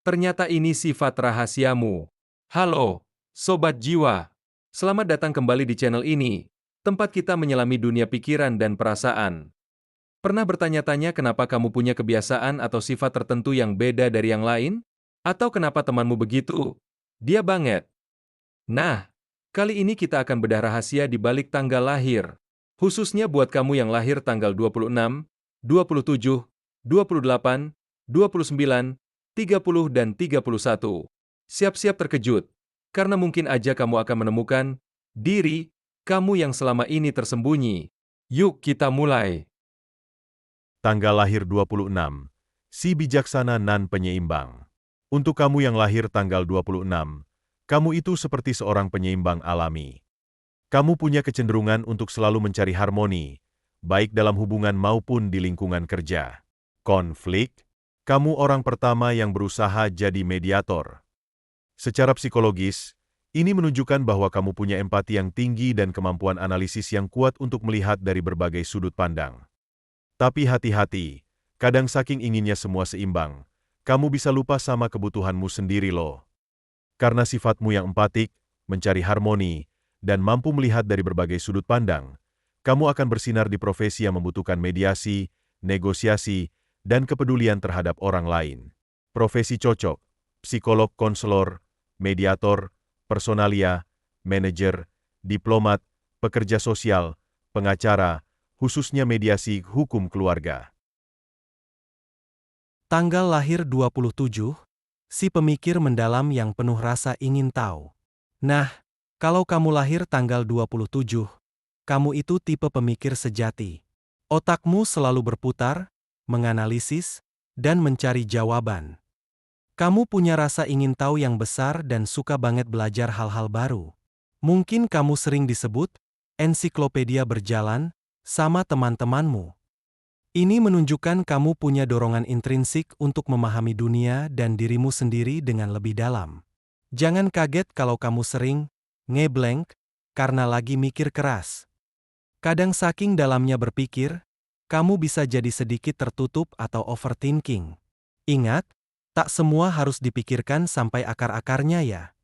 Ternyata ini sifat rahasiamu. Halo, Sobat Jiwa. Selamat datang kembali di channel ini, tempat kita menyelami dunia pikiran dan perasaan. Pernah bertanya-tanya kenapa kamu punya kebiasaan atau sifat tertentu yang beda dari yang lain? Atau kenapa temanmu begitu? Dia banget. Nah, kali ini kita akan bedah rahasia di balik tanggal lahir. Khususnya buat kamu yang lahir tanggal 26, 27, 28, 29, 30, dan 31. Siap-siap terkejut, karena mungkin aja kamu akan menemukan diri kamu yang selama ini tersembunyi. Yuk kita mulai. Tanggal lahir 26, si bijaksana nan penyeimbang. Untuk kamu yang lahir tanggal 26, kamu itu seperti seorang penyeimbang alami. Kamu punya kecenderungan untuk selalu mencari harmoni, baik dalam hubungan maupun di lingkungan kerja. Konflik, kamu orang pertama yang berusaha jadi mediator. Secara psikologis, ini menunjukkan bahwa kamu punya empati yang tinggi dan kemampuan analisis yang kuat untuk melihat dari berbagai sudut pandang. Tapi hati-hati, kadang saking inginnya semua seimbang, kamu bisa lupa sama kebutuhanmu sendiri loh. Karena sifatmu yang empatik, mencari harmoni, dan mampu melihat dari berbagai sudut pandang, kamu akan bersinar di profesi yang membutuhkan mediasi, negosiasi, dan kepedulian terhadap orang lain. Profesi cocok: psikolog konselor, mediator, personalia, manajer, diplomat, pekerja sosial, pengacara, khususnya mediasi hukum keluarga. Tanggal lahir 27, si pemikir mendalam yang penuh rasa ingin tahu. Nah, kalau kamu lahir tanggal 27, kamu itu tipe pemikir sejati. Otakmu selalu berputar, menganalisis, dan mencari jawaban. Kamu punya rasa ingin tahu yang besar dan suka banget belajar hal-hal baru. Mungkin kamu sering disebut ensiklopedia berjalan sama teman-temanmu. Ini menunjukkan kamu punya dorongan intrinsik untuk memahami dunia dan dirimu sendiri dengan lebih dalam. Jangan kaget kalau kamu sering ngeblank karena lagi mikir keras. Kadang saking dalamnya berpikir, kamu bisa jadi sedikit tertutup atau overthinking. Ingat, tak semua harus dipikirkan sampai akar-akarnya ya.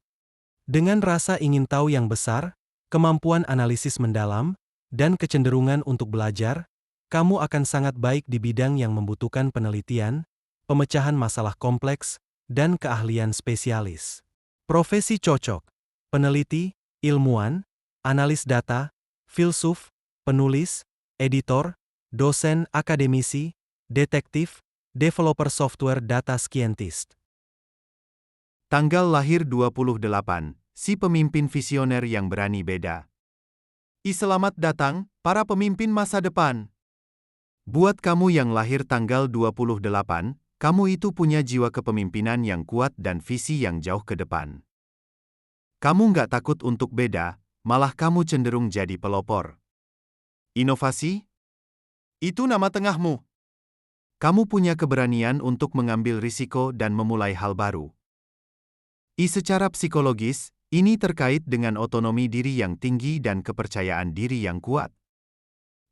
Dengan rasa ingin tahu yang besar, kemampuan analisis mendalam, dan kecenderungan untuk belajar, kamu akan sangat baik di bidang yang membutuhkan penelitian, pemecahan masalah kompleks, dan keahlian spesialis. Profesi cocok: peneliti, ilmuwan, analis data, filsuf, penulis, editor, dosen akademisi, detektif, developer software data scientist. Tanggal lahir 28, si pemimpin visioner yang berani beda. Selamat datang, para pemimpin masa depan. Buat kamu yang lahir tanggal 28, kamu itu punya jiwa kepemimpinan yang kuat dan visi yang jauh ke depan. Kamu nggak takut untuk beda, malah kamu cenderung jadi pelopor. Inovasi? Itu nama tengahmu. Kamu punya keberanian untuk mengambil risiko dan memulai hal baru. Secara psikologis, ini terkait dengan otonomi diri yang tinggi dan kepercayaan diri yang kuat.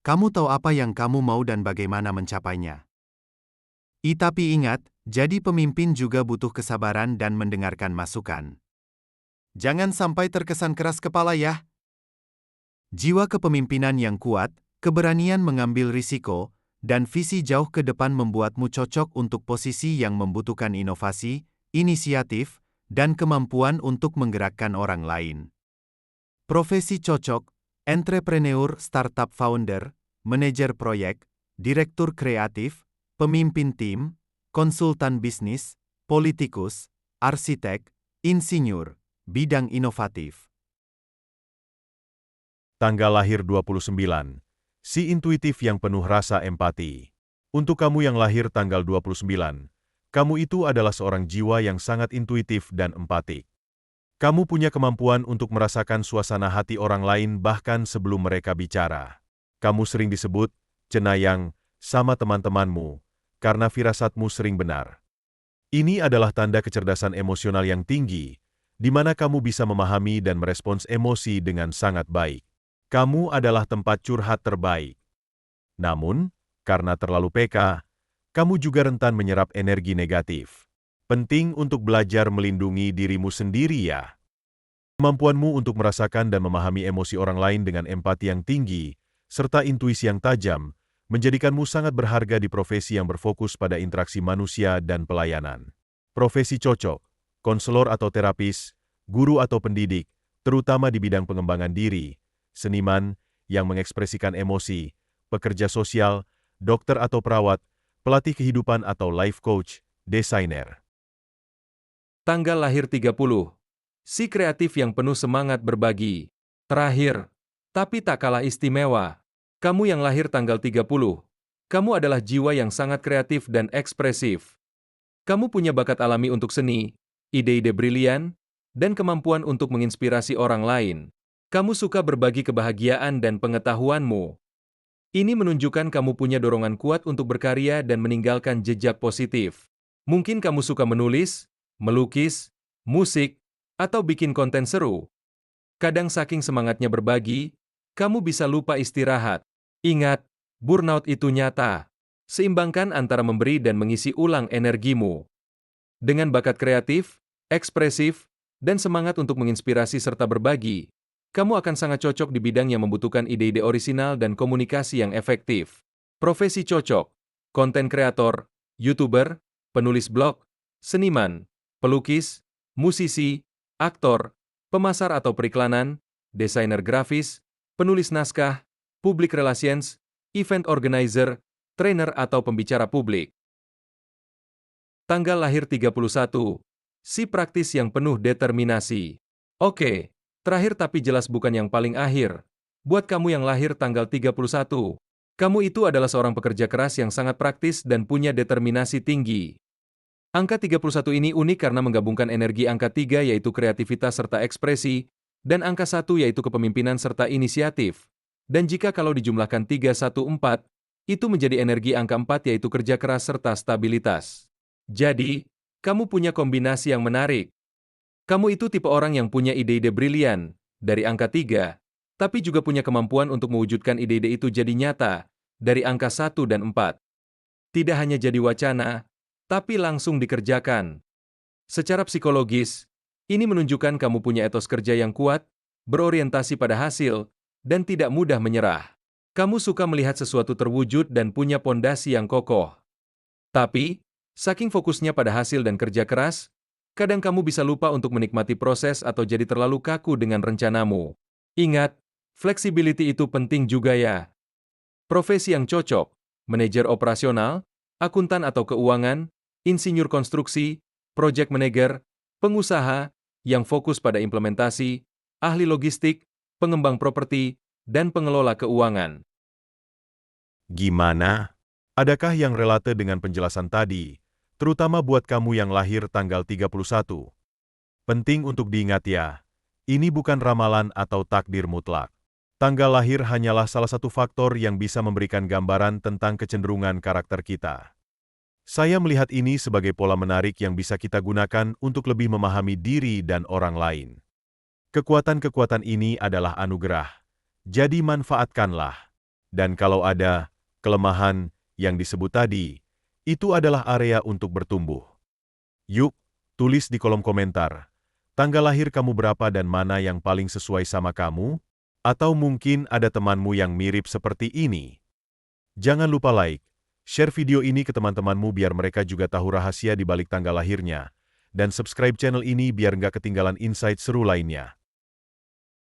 Kamu tahu apa yang kamu mau dan bagaimana mencapainya. Tapi ingat, jadi pemimpin juga butuh kesabaran dan mendengarkan masukan. Jangan sampai terkesan keras kepala ya. Jiwa kepemimpinan yang kuat, keberanian mengambil risiko, dan visi jauh ke depan membuatmu cocok untuk posisi yang membutuhkan inovasi, inisiatif, dan kemampuan untuk menggerakkan orang lain. Profesi cocok: entrepreneur, startup founder, manajer proyek, direktur kreatif, pemimpin tim, konsultan bisnis, politikus, arsitek, insinyur, bidang inovatif. Tanggal lahir 29, si intuitif yang penuh rasa empati. Untuk kamu yang lahir tanggal 29, kamu itu adalah seorang jiwa yang sangat intuitif dan empatik. Kamu punya kemampuan untuk merasakan suasana hati orang lain bahkan sebelum mereka bicara. Kamu sering disebut cenayang sama teman-temanmu karena firasatmu sering benar. Ini adalah tanda kecerdasan emosional yang tinggi, di mana kamu bisa memahami dan merespons emosi dengan sangat baik. Kamu adalah tempat curhat terbaik. Namun, karena terlalu peka, kamu juga rentan menyerap energi negatif. Penting untuk belajar melindungi dirimu sendiri ya. Kemampuanmu untuk merasakan dan memahami emosi orang lain dengan empati yang tinggi, serta intuisi yang tajam, menjadikanmu sangat berharga di profesi yang berfokus pada interaksi manusia dan pelayanan. Profesi cocok, konselor atau terapis, guru atau pendidik, terutama di bidang pengembangan diri, seniman yang mengekspresikan emosi, pekerja sosial, dokter atau perawat, pelatih kehidupan atau life coach, desainer. Tanggal lahir 30. Si kreatif yang penuh semangat berbagi. Terakhir, tapi tak kalah istimewa. Kamu yang lahir tanggal 30. Kamu adalah jiwa yang sangat kreatif dan ekspresif. Kamu punya bakat alami untuk seni, ide-ide brilian, dan kemampuan untuk menginspirasi orang lain. Kamu suka berbagi kebahagiaan dan pengetahuanmu. Ini menunjukkan kamu punya dorongan kuat untuk berkarya dan meninggalkan jejak positif. Mungkin kamu suka menulis, melukis, musik, atau bikin konten seru. Kadang saking semangatnya berbagi, kamu bisa lupa istirahat. Ingat, burnout itu nyata. Seimbangkan antara memberi dan mengisi ulang energimu. Dengan bakat kreatif, ekspresif, dan semangat untuk menginspirasi serta berbagi, kamu akan sangat cocok di bidang yang membutuhkan ide-ide orisinal dan komunikasi yang efektif. Profesi cocok: konten kreator, YouTuber, penulis blog, seniman, pelukis, musisi, aktor, pemasar atau periklanan, desainer grafis, penulis naskah, public relations, event organizer, trainer atau pembicara publik. Tanggal lahir 31. Si praktis yang penuh determinasi. Oke, terakhir tapi jelas bukan yang paling akhir. Buat kamu yang lahir tanggal 31, kamu itu adalah seorang pekerja keras yang sangat praktis dan punya determinasi tinggi. Angka 31 ini unik karena menggabungkan energi angka 3 yaitu kreativitas serta ekspresi, dan angka 1 yaitu kepemimpinan serta inisiatif. Dan jika kalau dijumlahkan 314, itu menjadi energi angka 4 yaitu kerja keras serta stabilitas. Jadi, kamu punya kombinasi yang menarik. Kamu itu tipe orang yang punya ide-ide brilian, dari angka 3, tapi juga punya kemampuan untuk mewujudkan ide-ide itu jadi nyata, dari angka 1 dan 4. Tidak hanya jadi wacana, tapi langsung dikerjakan. Secara psikologis, ini menunjukkan kamu punya etos kerja yang kuat, berorientasi pada hasil, dan tidak mudah menyerah. Kamu suka melihat sesuatu terwujud dan punya pondasi yang kokoh. Tapi, saking fokusnya pada hasil dan kerja keras, kadang kamu bisa lupa untuk menikmati proses atau jadi terlalu kaku dengan rencanamu. Ingat, flexibility itu penting juga ya. Profesi yang cocok: manajer operasional, akuntan atau keuangan, insinyur konstruksi, project manager, pengusaha yang fokus pada implementasi, ahli logistik, pengembang properti, dan pengelola keuangan. Gimana? Adakah yang relate dengan penjelasan tadi, terutama buat kamu yang lahir tanggal 31? Penting untuk diingat ya, ini bukan ramalan atau takdir mutlak. Tanggal lahir hanyalah salah satu faktor yang bisa memberikan gambaran tentang kecenderungan karakter kita. Saya melihat ini sebagai pola menarik yang bisa kita gunakan untuk lebih memahami diri dan orang lain. Kekuatan-kekuatan ini adalah anugerah, jadi manfaatkanlah. Dan kalau ada kelemahan yang disebut tadi, itu adalah area untuk bertumbuh. Yuk, tulis di kolom komentar, tanggal lahir kamu berapa dan mana yang paling sesuai sama kamu? Atau mungkin ada temanmu yang mirip seperti ini? Jangan lupa like, share video ini ke teman-temanmu biar mereka juga tahu rahasia di balik tanggal lahirnya, dan subscribe channel ini biar nggak ketinggalan insight seru lainnya.